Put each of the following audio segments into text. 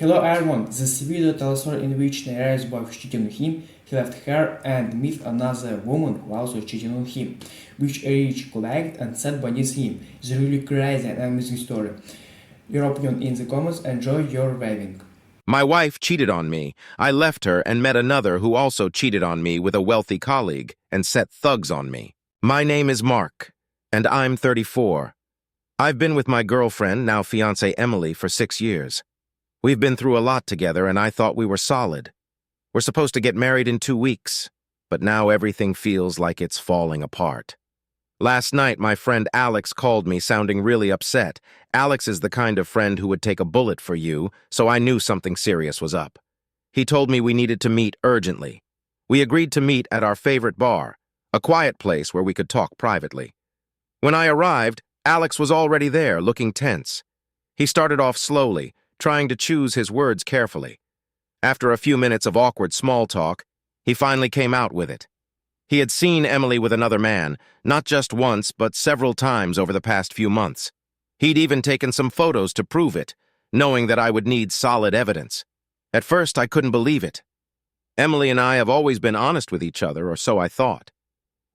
Hello everyone, this video tells a story in which narrates boy was cheating on him, he left her and met another woman who also cheating on him, which a rich collected and sat beneath him. It's a really crazy and amazing story. Your opinion in the comments, enjoy your waving. My wife cheated on me. I left her and met another who also cheated on me with a wealthy colleague and set thugs on me. My name is Mark, and I'm 34. I've been with my girlfriend, now fiancée Emily, for 6 years. We've been through a lot together, and I thought we were solid. We're supposed to get married in 2 weeks, but now everything feels like it's falling apart. Last night, my friend Alex called me sounding really upset. Alex is the kind of friend who would take a bullet for you, so I knew something serious was up. He told me we needed to meet urgently. We agreed to meet at our favorite bar, a quiet place where we could talk privately. When I arrived, Alex was already there, looking tense. He started off slowly, trying to choose his words carefully. After a few minutes of awkward small talk, he finally came out with it. He had seen Emily with another man, not just once, but several times over the past few months. He'd even taken some photos to prove it, knowing that I would need solid evidence. At first, I couldn't believe it. Emily and I have always been honest with each other, or so I thought.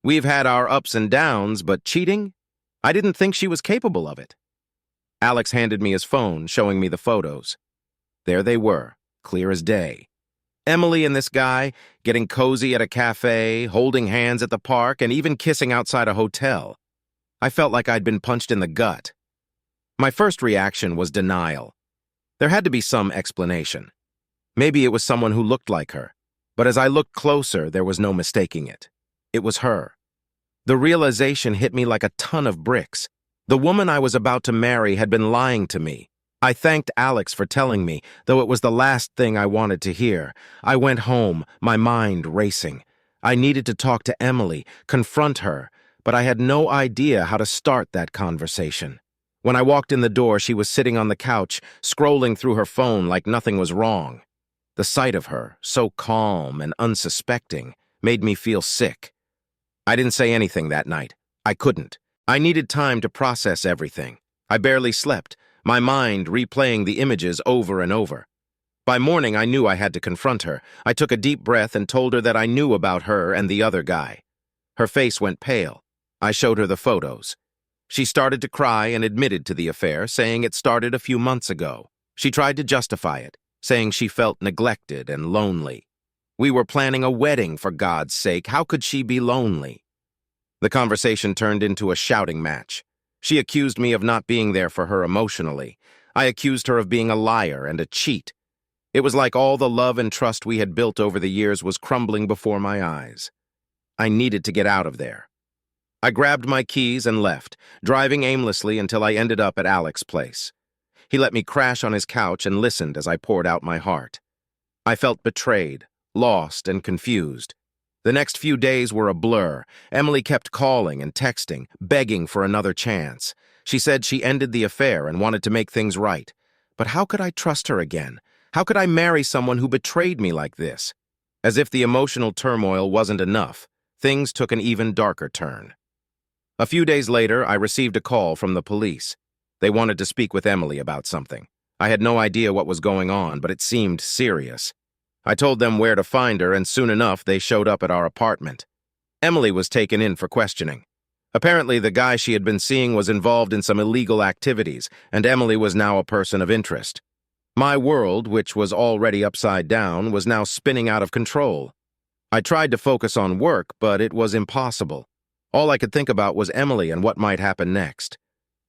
We've had our ups and downs, but cheating? I didn't think she was capable of it. Alex handed me his phone, showing me the photos. There they were, clear as day. Emily and this guy, getting cozy at a cafe, holding hands at the park, and even kissing outside a hotel. I felt like I'd been punched in the gut. My first reaction was denial. There had to be some explanation. Maybe it was someone who looked like her, but as I looked closer, there was no mistaking it. It was her. The realization hit me like a ton of bricks. The woman I was about to marry had been lying to me. I thanked Alex for telling me, though it was the last thing I wanted to hear. I went home, my mind racing. I needed to talk to Emily, confront her, but I had no idea how to start that conversation. When I walked in the door, she was sitting on the couch, scrolling through her phone like nothing was wrong. The sight of her, so calm and unsuspecting, made me feel sick. I didn't say anything that night. I couldn't. I needed time to process everything. I barely slept, my mind replaying the images over and over. By morning, I knew I had to confront her. I took a deep breath and told her that I knew about her and the other guy. Her face went pale. I showed her the photos. She started to cry and admitted to the affair, saying it started a few months ago. She tried to justify it, saying she felt neglected and lonely. We were planning a wedding, for God's sake. How could she be lonely? The conversation turned into a shouting match. She accused me of not being there for her emotionally. I accused her of being a liar and a cheat. It was like all the love and trust we had built over the years was crumbling before my eyes. I needed to get out of there. I grabbed my keys and left, driving aimlessly until I ended up at Alex's place. He let me crash on his couch and listened as I poured out my heart. I felt betrayed, lost, and confused. The next few days were a blur. Emily kept calling and texting, begging for another chance. She said she ended the affair and wanted to make things right. But how could I trust her again? How could I marry someone who betrayed me like this? As if the emotional turmoil wasn't enough, things took an even darker turn. A few days later, I received a call from the police. They wanted to speak with Emily about something. I had no idea what was going on, but it seemed serious. I told them where to find her, and soon enough, they showed up at our apartment. Emily was taken in for questioning. Apparently, the guy she had been seeing was involved in some illegal activities, and Emily was now a person of interest. My world, which was already upside down, was now spinning out of control. I tried to focus on work, but it was impossible. All I could think about was Emily and what might happen next.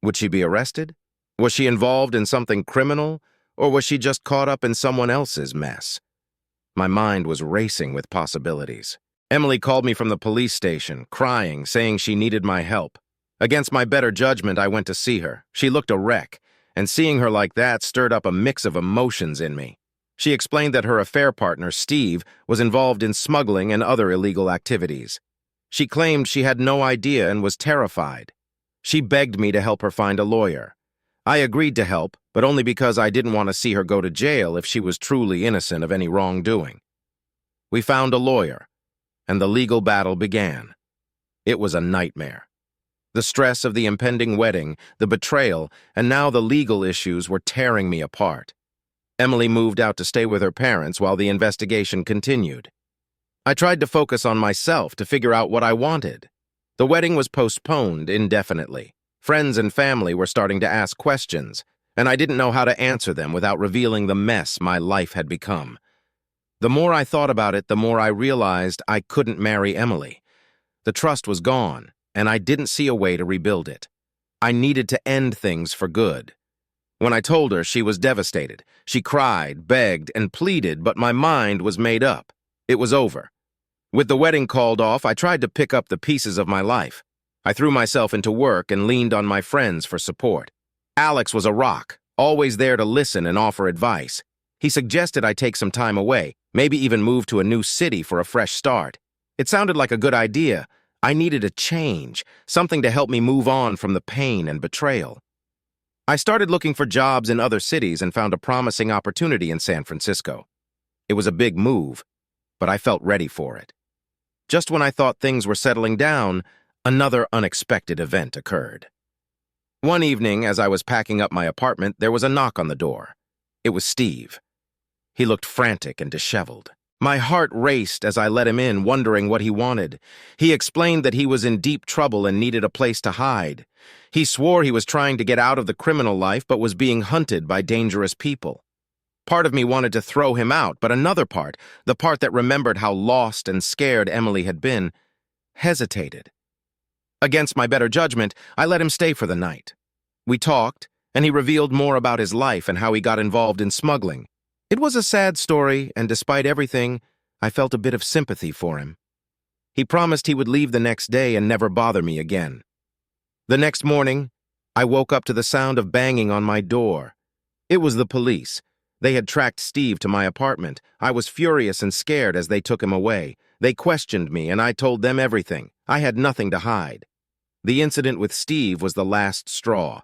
Would she be arrested? Was she involved in something criminal? Or was she just caught up in someone else's mess? My mind was racing with possibilities. Emily called me from the police station, crying, saying she needed my help. Against my better judgment, I went to see her. She looked a wreck, and seeing her like that stirred up a mix of emotions in me. She explained that her affair partner, Steve, was involved in smuggling and other illegal activities. She claimed she had no idea and was terrified. She begged me to help her find a lawyer. I agreed to help, but only because I didn't want to see her go to jail if she was truly innocent of any wrongdoing. We found a lawyer, and the legal battle began. It was a nightmare. The stress of the impending wedding, the betrayal, and now the legal issues were tearing me apart. Emily moved out to stay with her parents while the investigation continued. I tried to focus on myself to figure out what I wanted. The wedding was postponed indefinitely. Friends and family were starting to ask questions, and I didn't know how to answer them without revealing the mess my life had become. The more I thought about it, the more I realized I couldn't marry Emily. The trust was gone, and I didn't see a way to rebuild it. I needed to end things for good. When I told her, she was devastated. She cried, begged, and pleaded, but my mind was made up. It was over. With the wedding called off, I tried to pick up the pieces of my life. I threw myself into work and leaned on my friends for support. Alex was a rock, always there to listen and offer advice. He suggested I take some time away, maybe even move to a new city for a fresh start. It sounded like a good idea. I needed a change, something to help me move on from the pain and betrayal. I started looking for jobs in other cities and found a promising opportunity in San Francisco. It was a big move, but I felt ready for it. Just when I thought things were settling down, another unexpected event occurred. One evening, as I was packing up my apartment, there was a knock on the door. It was Steve. He looked frantic and disheveled. My heart raced as I let him in, wondering what he wanted. He explained that he was in deep trouble and needed a place to hide. He swore he was trying to get out of the criminal life but was being hunted by dangerous people. Part of me wanted to throw him out, but another part, the part that remembered how lost and scared Emily had been, hesitated. Against my better judgment, I let him stay for the night. We talked, and he revealed more about his life and how he got involved in smuggling. It was a sad story, and despite everything, I felt a bit of sympathy for him. He promised he would leave the next day and never bother me again. The next morning, I woke up to the sound of banging on my door. It was the police. They had tracked Steve to my apartment. I was furious and scared as they took him away. They questioned me, and I told them everything. I had nothing to hide. The incident with Steve was the last straw.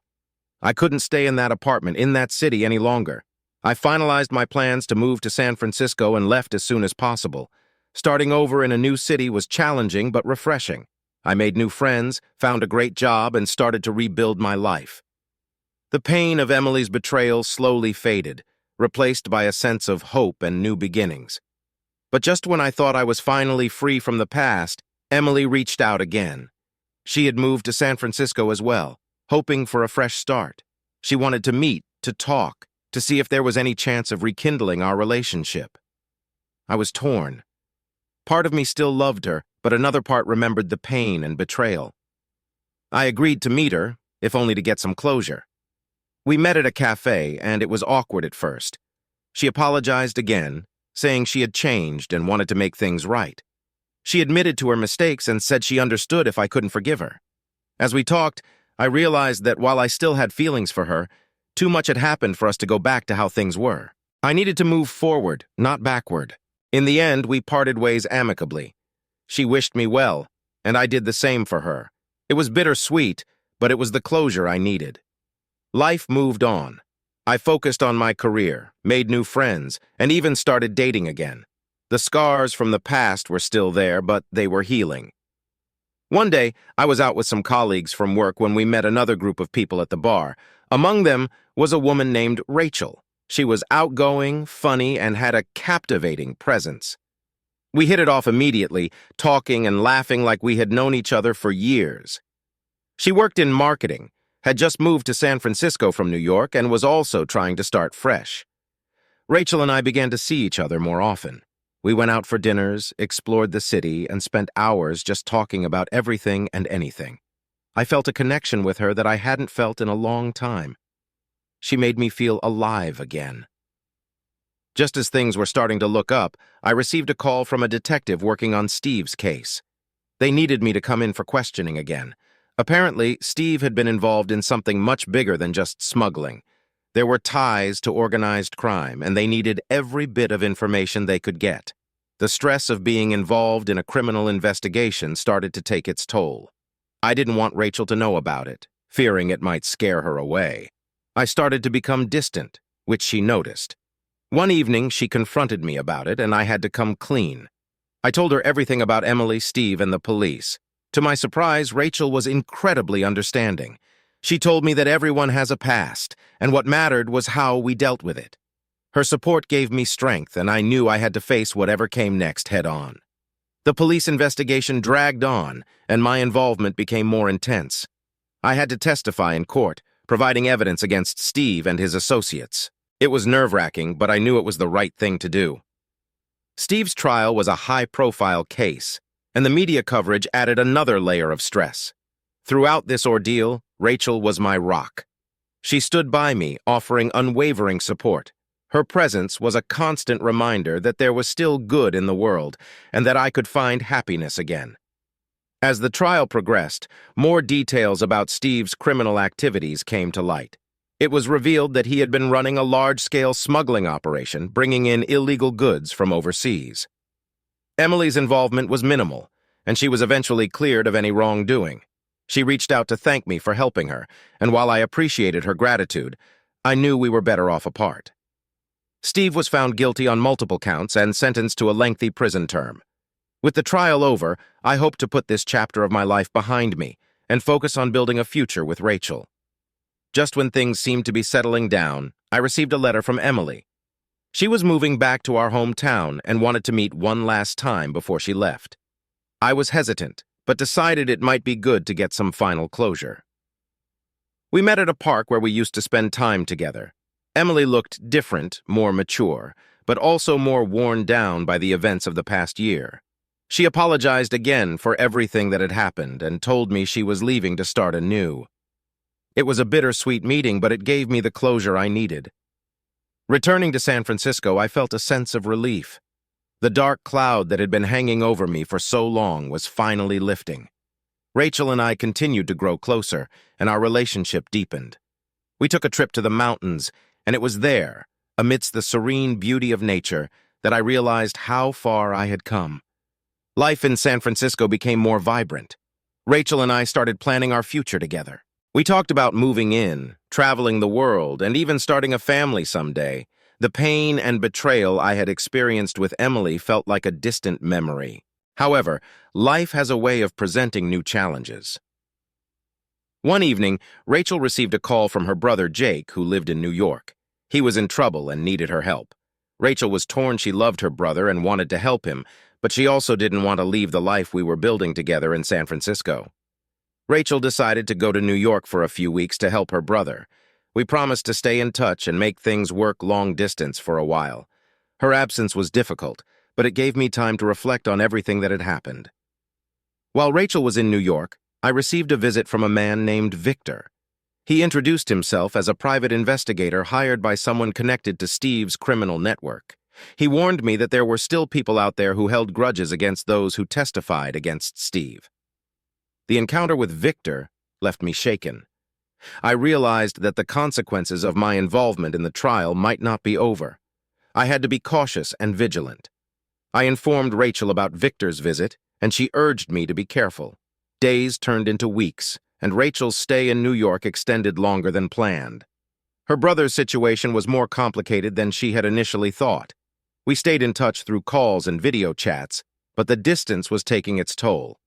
I couldn't stay in that apartment, in that city, any longer. I finalized my plans to move to San Francisco and left as soon as possible. Starting over in a new city was challenging but refreshing. I made new friends, found a great job, and started to rebuild my life. The pain of Emily's betrayal slowly faded, replaced by a sense of hope and new beginnings. But just when I thought I was finally free from the past, Emily reached out again. She had moved to San Francisco as well, hoping for a fresh start. She wanted to meet, to talk, to see if there was any chance of rekindling our relationship. I was torn. Part of me still loved her, but another part remembered the pain and betrayal. I agreed to meet her, if only to get some closure. We met at a cafe, and it was awkward at first. She apologized again, saying she had changed and wanted to make things right. She admitted to her mistakes and said she understood if I couldn't forgive her. As we talked, I realized that while I still had feelings for her, too much had happened for us to go back to how things were. I needed to move forward, not backward. In the end, we parted ways amicably. She wished me well, and I did the same for her. It was bittersweet, but it was the closure I needed. Life moved on. I focused on my career, made new friends, and even started dating again. The scars from the past were still there, but they were healing. One day, I was out with some colleagues from work when we met another group of people at the bar. Among them was a woman named Rachel. She was outgoing, funny, and had a captivating presence. We hit it off immediately, talking and laughing like we had known each other for years. She worked in marketing, had just moved to San Francisco from New York, and was also trying to start fresh. Rachel and I began to see each other more often. We went out for dinners, explored the city, and spent hours just talking about everything and anything. I felt a connection with her that I hadn't felt in a long time. She made me feel alive again. Just as things were starting to look up, I received a call from a detective working on Steve's case. They needed me to come in for questioning again. Apparently, Steve had been involved in something much bigger than just smuggling. There were ties to organized crime, and they needed every bit of information they could get. The stress of being involved in a criminal investigation started to take its toll. I didn't want Rachel to know about it, fearing it might scare her away. I started to become distant, which she noticed. One evening, she confronted me about it, and I had to come clean. I told her everything about Emily, Steve, and the police. To my surprise, Rachel was incredibly understanding. She told me that everyone has a past, and what mattered was how we dealt with it. Her support gave me strength, and I knew I had to face whatever came next head-on. The police investigation dragged on, and my involvement became more intense. I had to testify in court, providing evidence against Steve and his associates. It was nerve-wracking, but I knew it was the right thing to do. Steve's trial was a high-profile case, and the media coverage added another layer of stress. Throughout this ordeal, Rachel was my rock. She stood by me, offering unwavering support. Her presence was a constant reminder that there was still good in the world and that I could find happiness again. As the trial progressed, more details about Steve's criminal activities came to light. It was revealed that he had been running a large-scale smuggling operation, bringing in illegal goods from overseas. Emily's involvement was minimal, and she was eventually cleared of any wrongdoing. She reached out to thank me for helping her, and while I appreciated her gratitude, I knew we were better off apart. Steve was found guilty on multiple counts and sentenced to a lengthy prison term. With the trial over, I hoped to put this chapter of my life behind me and focus on building a future with Rachel. Just when things seemed to be settling down, I received a letter from Emily. She was moving back to our hometown and wanted to meet one last time before she left. I was hesitant, but decided it might be good to get some final closure. We met at a park where we used to spend time together. Emily looked different, more mature, but also more worn down by the events of the past year. She apologized again for everything that had happened and told me she was leaving to start anew. It was a bittersweet meeting, but it gave me the closure I needed. Returning to San Francisco, I felt a sense of relief. The dark cloud that had been hanging over me for so long was finally lifting. Rachel and I continued to grow closer, and our relationship deepened. We took a trip to the mountains, and it was there, amidst the serene beauty of nature, that I realized how far I had come. Life in San Francisco became more vibrant. Rachel and I started planning our future together. We talked about moving in, traveling the world, and even starting a family someday. The pain and betrayal I had experienced with Emily felt like a distant memory. However, life has a way of presenting new challenges. One evening, Rachel received a call from her brother Jake, who lived in New York. He was in trouble and needed her help. Rachel was torn. She loved her brother and wanted to help him, but she also didn't want to leave the life we were building together in San Francisco. Rachel decided to go to New York for a few weeks to help her brother. We promised to stay in touch and make things work long distance for a while. Her absence was difficult, but it gave me time to reflect on everything that had happened. While Rachel was in New York, I received a visit from a man named Victor. He introduced himself as a private investigator hired by someone connected to Steve's criminal network. He warned me that there were still people out there who held grudges against those who testified against Steve. The encounter with Victor left me shaken. I realized that the consequences of my involvement in the trial might not be over. I had to be cautious and vigilant. I informed Rachel about Victor's visit, and she urged me to be careful. Days turned into weeks, and Rachel's stay in New York extended longer than planned. Her brother's situation was more complicated than she had initially thought. We stayed in touch through calls and video chats, but the distance was taking its toll.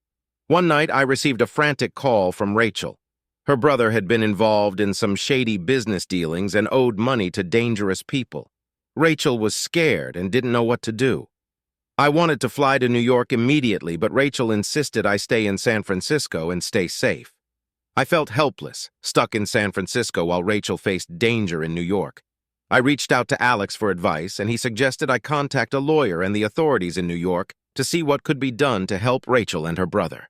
One night, I received a frantic call from Rachel. Her brother had been involved in some shady business dealings and owed money to dangerous people. Rachel was scared and didn't know what to do. I wanted to fly to New York immediately, but Rachel insisted I stay in San Francisco and stay safe. I felt helpless, stuck in San Francisco while Rachel faced danger in New York. I reached out to Alex for advice, and he suggested I contact a lawyer and the authorities in New York to see what could be done to help Rachel and her brother.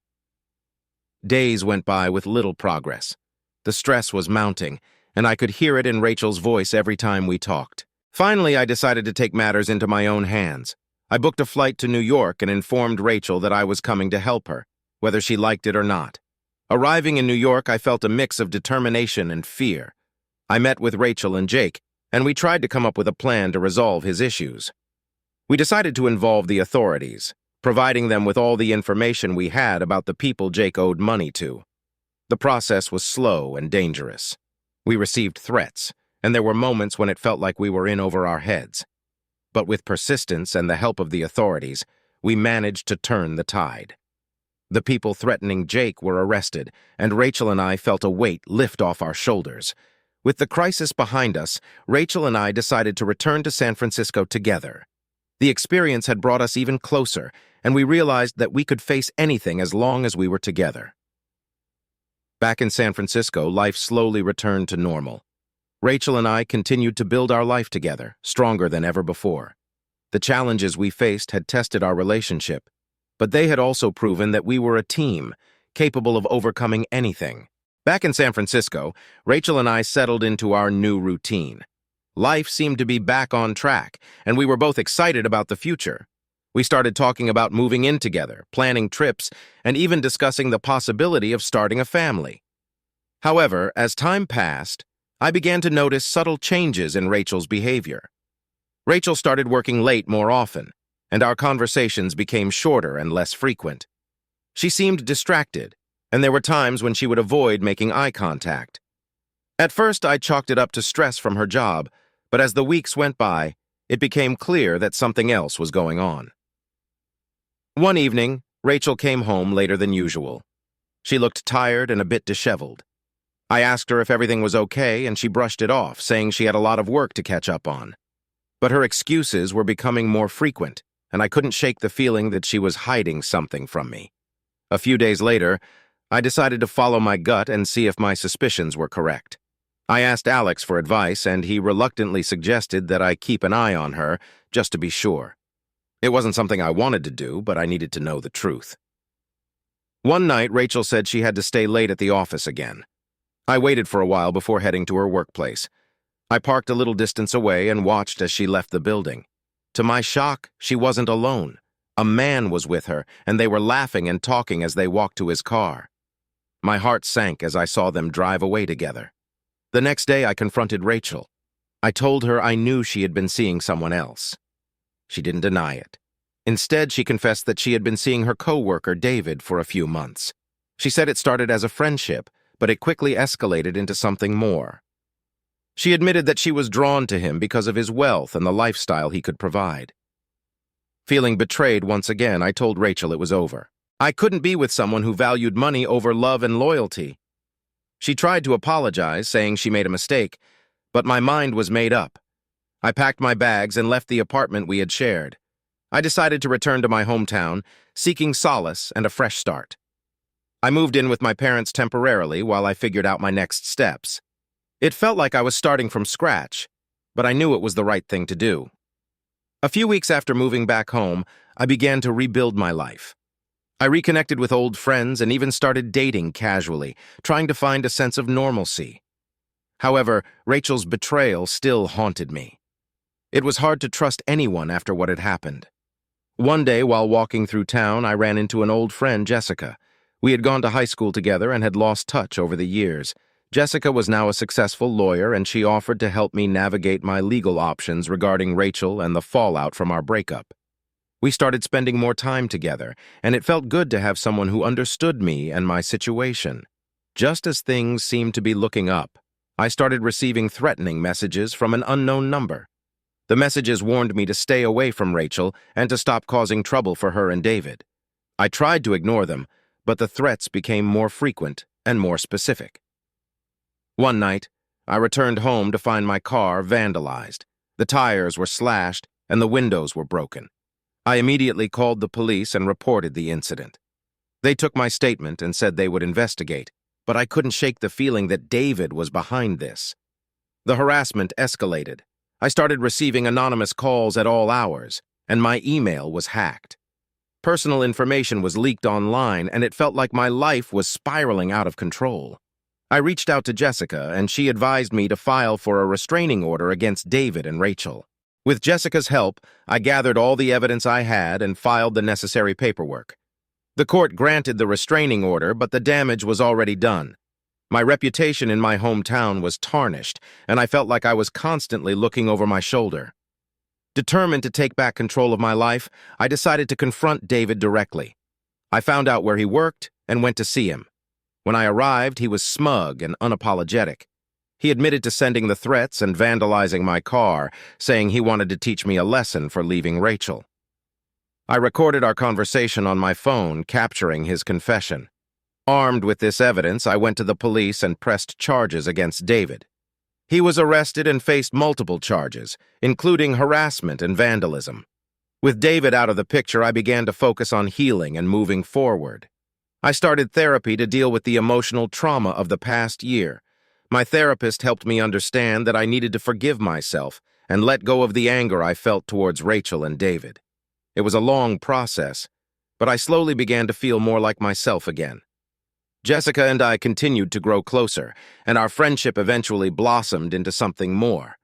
Days went by with little progress. The stress was mounting, and I could hear it in Rachel's voice every time we talked. Finally, I decided to take matters into my own hands. I booked a flight to New York and informed Rachel that I was coming to help her, whether she liked it or not. Arriving in New York, I felt a mix of determination and fear. I met with Rachel and Jake, and we tried to come up with a plan to resolve his issues. We decided to involve the authorities, providing them with all the information we had about the people Jake owed money to. The process was slow and dangerous. We received threats, and there were moments when it felt like we were in over our heads. But with persistence and the help of the authorities, we managed to turn the tide. The people threatening Jake were arrested, and Rachel and I felt a weight lift off our shoulders. With the crisis behind us, Rachel and I decided to return to San Francisco together. The experience had brought us even closer, and we realized that we could face anything as long as we were together. Back in San Francisco, life slowly returned to normal. Rachel and I continued to build our life together, stronger than ever before. The challenges we faced had tested our relationship, but they had also proven that we were a team, capable of overcoming anything. Back in San Francisco, Rachel and I settled into our new routine. Life seemed to be back on track, and we were both excited about the future. We started talking about moving in together, planning trips, and even discussing the possibility of starting a family. However, as time passed, I began to notice subtle changes in Rachel's behavior. Rachel started working late more often, and our conversations became shorter and less frequent. She seemed distracted, and there were times when she would avoid making eye contact. At first, I chalked it up to stress from her job, but as the weeks went by, it became clear that something else was going on. One evening, Rachel came home later than usual. She looked tired and a bit disheveled. I asked her if everything was okay, and she brushed it off, saying she had a lot of work to catch up on. But her excuses were becoming more frequent, and I couldn't shake the feeling that she was hiding something from me. A few days later, I decided to follow my gut and see if my suspicions were correct. I asked Alex for advice, and he reluctantly suggested that I keep an eye on her, just to be sure. It wasn't something I wanted to do, but I needed to know the truth. One night, Rachel said she had to stay late at the office again. I waited for a while before heading to her workplace. I parked a little distance away and watched as she left the building. To my shock, she wasn't alone. A man was with her, and they were laughing and talking as they walked to his car. My heart sank as I saw them drive away together. The next day, I confronted Rachel. I told her I knew she had been seeing someone else. She didn't deny it. Instead, she confessed that she had been seeing her coworker, David, for a few months. She said it started as a friendship, but it quickly escalated into something more. She admitted that she was drawn to him because of his wealth and the lifestyle he could provide. Feeling betrayed once again, I told Rachel it was over. I couldn't be with someone who valued money over love and loyalty. She tried to apologize, saying she made a mistake, but my mind was made up. I packed my bags and left the apartment we had shared. I decided to return to my hometown, seeking solace and a fresh start. I moved in with my parents temporarily while I figured out my next steps. It felt like I was starting from scratch, but I knew it was the right thing to do. A few weeks after moving back home, I began to rebuild my life. I reconnected with old friends and even started dating casually, trying to find a sense of normalcy. However, Rachel's betrayal still haunted me. It was hard to trust anyone after what had happened. One day, while walking through town, I ran into an old friend, Jessica. We had gone to high school together and had lost touch over the years. Jessica was now a successful lawyer, and she offered to help me navigate my legal options regarding Rachel and the fallout from our breakup. We started spending more time together, and it felt good to have someone who understood me and my situation. Just as things seemed to be looking up, I started receiving threatening messages from an unknown number. The messages warned me to stay away from Rachel and to stop causing trouble for her and David. I tried to ignore them, but the threats became more frequent and more specific. One night, I returned home to find my car vandalized. The tires were slashed and the windows were broken. I immediately called the police and reported the incident. They took my statement and said they would investigate, but I couldn't shake the feeling that David was behind this. The harassment escalated. I started receiving anonymous calls at all hours, and my email was hacked. Personal information was leaked online, and it felt like my life was spiraling out of control. I reached out to Jessica, and she advised me to file for a restraining order against David and Rachel. With Jessica's help, I gathered all the evidence I had and filed the necessary paperwork. The court granted the restraining order, but the damage was already done. My reputation in my hometown was tarnished, and I felt like I was constantly looking over my shoulder. Determined to take back control of my life, I decided to confront David directly. I found out where he worked and went to see him. When I arrived, he was smug and unapologetic. He admitted to sending the threats and vandalizing my car, saying he wanted to teach me a lesson for leaving Rachel. I recorded our conversation on my phone, capturing his confession. Armed with this evidence, I went to the police and pressed charges against David. He was arrested and faced multiple charges, including harassment and vandalism. With David out of the picture, I began to focus on healing and moving forward. I started therapy to deal with the emotional trauma of the past year. My therapist helped me understand that I needed to forgive myself and let go of the anger I felt towards Rachel and David. It was a long process, but I slowly began to feel more like myself again. Jessica and I continued to grow closer, and our friendship eventually blossomed into something more.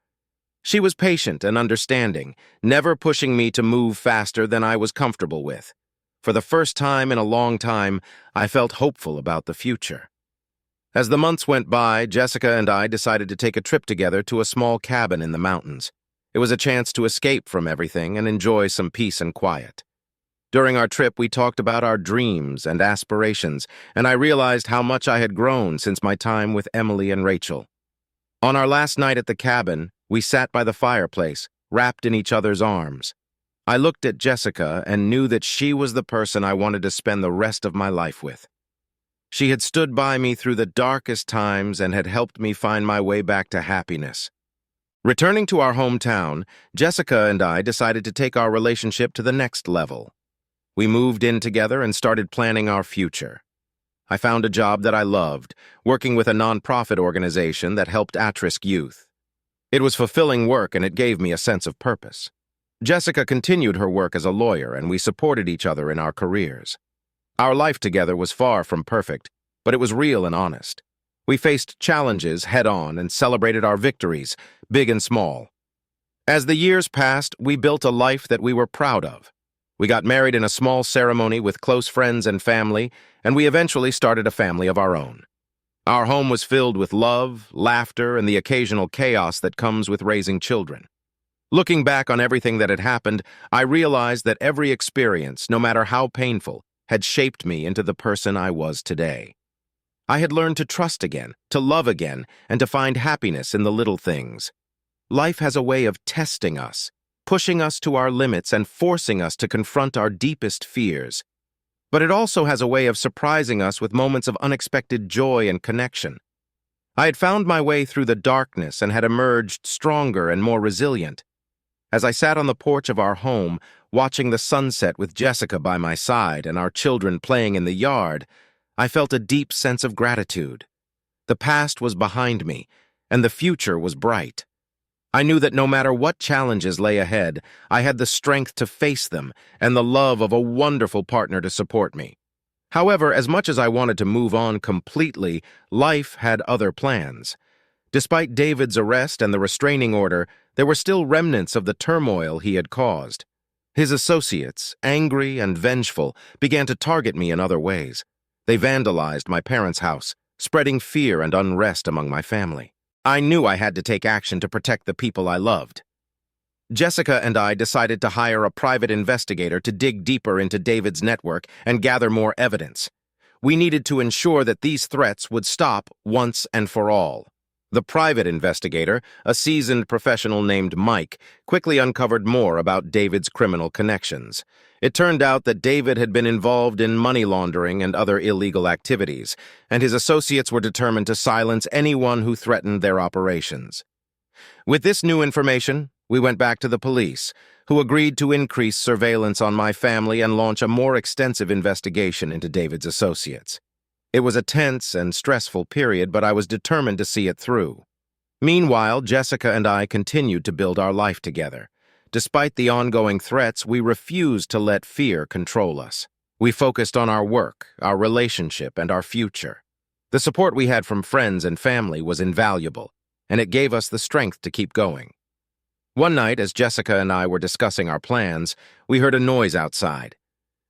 She was patient and understanding, never pushing me to move faster than I was comfortable with. For the first time in a long time, I felt hopeful about the future. As the months went by, Jessica and I decided to take a trip together to a small cabin in the mountains. It was a chance to escape from everything and enjoy some peace and quiet. During our trip, we talked about our dreams and aspirations, and I realized how much I had grown since my time with Emily and Rachel. On our last night at the cabin, we sat by the fireplace, wrapped in each other's arms. I looked at Jessica and knew that she was the person I wanted to spend the rest of my life with. She had stood by me through the darkest times and had helped me find my way back to happiness. Returning to our hometown, Jessica and I decided to take our relationship to the next level. We moved in together and started planning our future. I found a job that I loved, working with a nonprofit organization that helped at-risk youth. It was fulfilling work and it gave me a sense of purpose. Jessica continued her work as a lawyer and we supported each other in our careers. Our life together was far from perfect, but it was real and honest. We faced challenges head-on and celebrated our victories, big and small. As the years passed, we built a life that we were proud of. We got married in a small ceremony with close friends and family, and we eventually started a family of our own. Our home was filled with love, laughter, and the occasional chaos that comes with raising children. Looking back on everything that had happened, I realized that every experience, no matter how painful, had shaped me into the person I was today. I had learned to trust again, to love again, and to find happiness in the little things. Life has a way of testing us, pushing us to our limits and forcing us to confront our deepest fears. But it also has a way of surprising us with moments of unexpected joy and connection. I had found my way through the darkness and had emerged stronger and more resilient. As I sat on the porch of our home, watching the sunset with Jessica by my side and our children playing in the yard, I felt a deep sense of gratitude. The past was behind me, and the future was bright. I knew that no matter what challenges lay ahead, I had the strength to face them and the love of a wonderful partner to support me. However, as much as I wanted to move on completely, life had other plans. Despite David's arrest and the restraining order, there were still remnants of the turmoil he had caused. His associates, angry and vengeful, began to target me in other ways. They vandalized my parents' house, spreading fear and unrest among my family. I knew I had to take action to protect the people I loved. Jessica and I decided to hire a private investigator to dig deeper into David's network and gather more evidence. We needed to ensure that these threats would stop once and for all. The private investigator, a seasoned professional named Mike, quickly uncovered more about David's criminal connections. It turned out that David had been involved in money laundering and other illegal activities, and his associates were determined to silence anyone who threatened their operations. With this new information, we went back to the police, who agreed to increase surveillance on my family and launch a more extensive investigation into David's associates. It was a tense and stressful period, but I was determined to see it through. Meanwhile, Jessica and I continued to build our life together. Despite the ongoing threats, we refused to let fear control us. We focused on our work, our relationship, and our future. The support we had from friends and family was invaluable, and it gave us the strength to keep going. One night, as Jessica and I were discussing our plans, we heard a noise outside.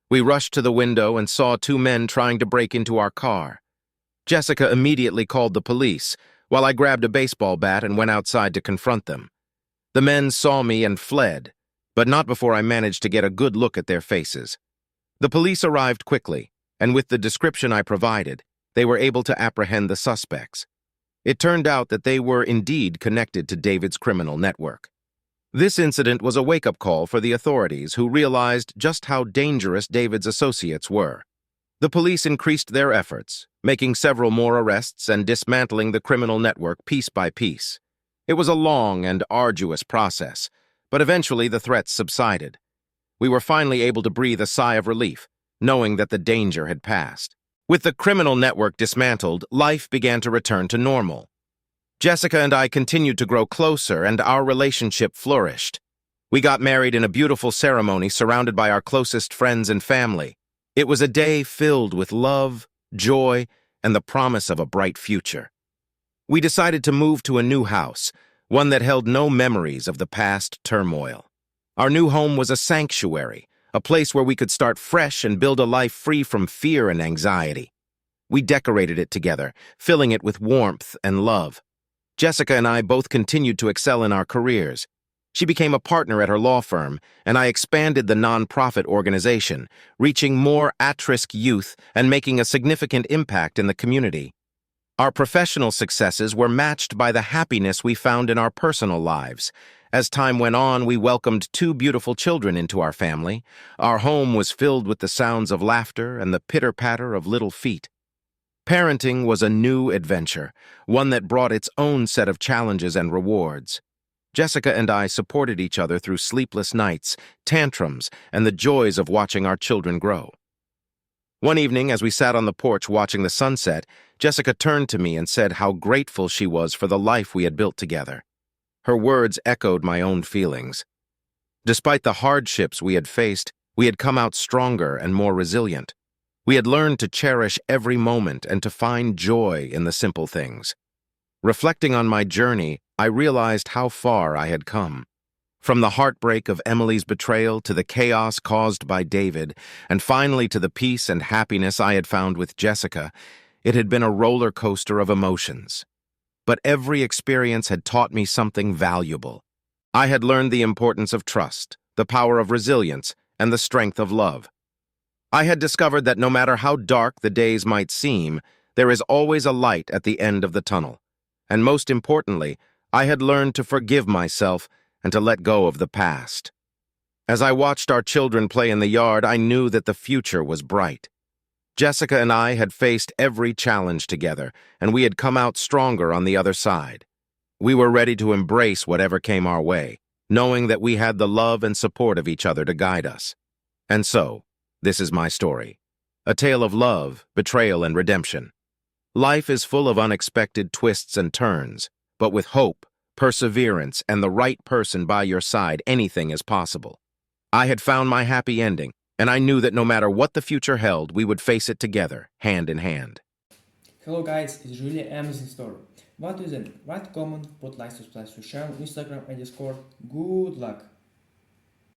We rushed to the window and saw two men trying to break into our car. Jessica immediately called the police, while I grabbed a baseball bat and went outside to confront them. The men saw me and fled, but not before I managed to get a good look at their faces. The police arrived quickly, and with the description I provided, they were able to apprehend the suspects. It turned out that they were indeed connected to David's criminal network. This incident was a wake-up call for the authorities, who realized just how dangerous David's associates were. The police increased their efforts, making several more arrests and dismantling the criminal network piece by piece. It was a long and arduous process, but eventually the threats subsided. We were finally able to breathe a sigh of relief, knowing that the danger had passed. With the criminal network dismantled, life began to return to normal. Jessica and I continued to grow closer, and our relationship flourished. We got married in a beautiful ceremony surrounded by our closest friends and family. It was a day filled with love, joy, and the promise of a bright future. We decided to move to a new house, one that held no memories of the past turmoil. Our new home was a sanctuary, a place where we could start fresh and build a life free from fear and anxiety. We decorated it together, filling it with warmth and love. Jessica and I both continued to excel in our careers. She became a partner at her law firm, and I expanded the nonprofit organization, reaching more at-risk youth and making a significant impact in the community. Our professional successes were matched by the happiness we found in our personal lives. As time went on, we welcomed 2 beautiful children into our family. Our home was filled with the sounds of laughter and the pitter-patter of little feet. Parenting was a new adventure, one that brought its own set of challenges and rewards. Jessica and I supported each other through sleepless nights, tantrums, and the joys of watching our children grow. One evening, as we sat on the porch watching the sunset, Jessica turned to me and said how grateful she was for the life we had built together. Her words echoed my own feelings. Despite the hardships we had faced, we had come out stronger and more resilient. We had learned to cherish every moment and to find joy in the simple things. Reflecting on my journey, I realized how far I had come. From the heartbreak of Emily's betrayal to the chaos caused by David, and finally to the peace and happiness I had found with Jessica, it had been a roller coaster of emotions. But every experience had taught me something valuable. I had learned the importance of trust, the power of resilience, and the strength of love. I had discovered that no matter how dark the days might seem, there is always a light at the end of the tunnel. And most importantly, I had learned to forgive myself and to let go of the past. As I watched our children play in the yard, I knew that the future was bright. Jessica and I had faced every challenge together, and we had come out stronger on the other side. We were ready to embrace whatever came our way, knowing that we had the love and support of each other to guide us. And so, this is my story. A tale of love, betrayal, and redemption. Life is full of unexpected twists and turns, but with hope, perseverance, and the right person by your side, anything is possible. I had found my happy ending, and I knew that no matter what the future held, we would face it together, hand in hand. Hello guys, it's really amazing story. What do you think? Write comment, put likes, subscribe to channel, Instagram and Discord. Good luck!